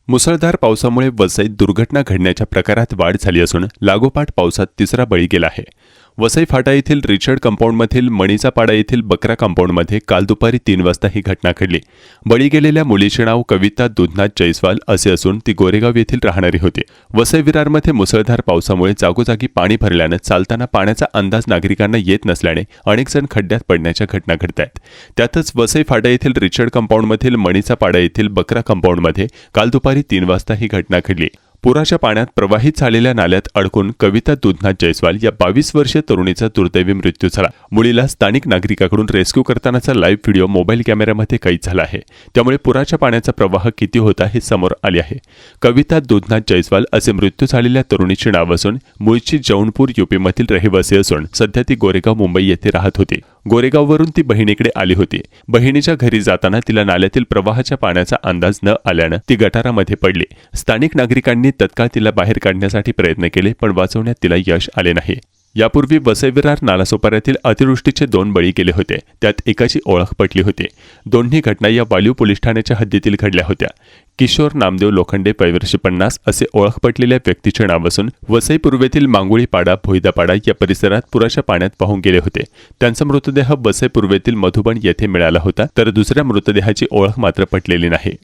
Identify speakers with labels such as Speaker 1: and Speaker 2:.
Speaker 1: मुसळधार पावसामुळे वसईत दुर्घटना घडण्याच्या प्रकारात वाढ झाली असून लागोपाठ पावसात तिसरा बळी गेला आहे. वसई फाटा येथील रिचर्ड कंपाऊंडमधील मणीचा पाडा येथील बकरा कंपाऊंडमध्ये काल दुपारी 3 वाजता ही घटना घडली. बळी गेलेल्या मुलीचे नाव कविता दुधनाथ जयस्वाल असे असून ती गोरेगाव येथील राहणारी होती. वसई विरारमध्ये मुसळधार पावसामुळे जागोजागी पाणी भरल्याने चालताना पाण्याचा अंदाज नागरिकांना येत नसल्याने अनेक जण खड्ड्यात पडण्याच्या घटना घडतायत. त्यातच वसई फाटा येथील रिचर्ड कंपाऊंडमधील मणीचा पाडा येथील बकरा कंपाऊंडमध्ये काल दुपारी 3 वाजता ही घटना घडली. पुराच्या पाण्यात प्रवाहित झालेल्या नाल्यात अडकून कविता दुधनाथ जयस्वाल या 22 वर्षीय तरुणीचा दुर्दैवी मृत्यू झाला. मुलीला स्थानिक नागरिकांकडून रेस्क्यू करतानाचा लाईव्ह व्हिडिओ मोबाईल कॅमेऱ्यामध्ये कैद झाला आहे. त्यामुळे पुराच्या पाण्याचा प्रवाह किती होता हे समोर आले आहे. कविता दुधनाथ जयस्वाल असे मृत्यू झालेल्या तरुणीचे नाव असून मूळची जौनपूर यूपीमधील रहिवासी असून सध्या ती गोरेगाव मुंबई येथे राहत होती. गोरेगाववरून ती बहिणीकडे आली होती. बहिणीच्या घरी जाताना तिला नाल्यातील प्रवाहाच्या पाण्याचा अंदाज न आल्यानं ती गटारामध्ये पडली. स्थानिक नागरिकांनी तत्काळ तिला बाहेर काढण्यासाठी प्रयत्न केले पण वाचवण्यात तिला यश आले नाही. यापूर्वी वसई विरार नालासोपाऱ्यातील अतिवृष्टीचे 2 बळी गेले होते. त्यात एकाची ओळख पटली होती. दोन्ही घटना या वाल्यू पोलीस ठाण्याच्या हद्दीतील घडल्या होत्या. किशोर नामदेव लोखंडे वय 50 असे ओळख पटलेल्या व्यक्तीचे नाव असून वसई पूर्वेतील मांगुळीपाडा भोईदापाडा या परिसरात पुराच्या पाण्यात वाहून गेले होते. त्यांचा मृतदेह वसई पूर्वेतील मधुबन येथे मिळाला होता तर दुसऱ्या मृतदेहाची ओळख मात्र पटलेली नाही.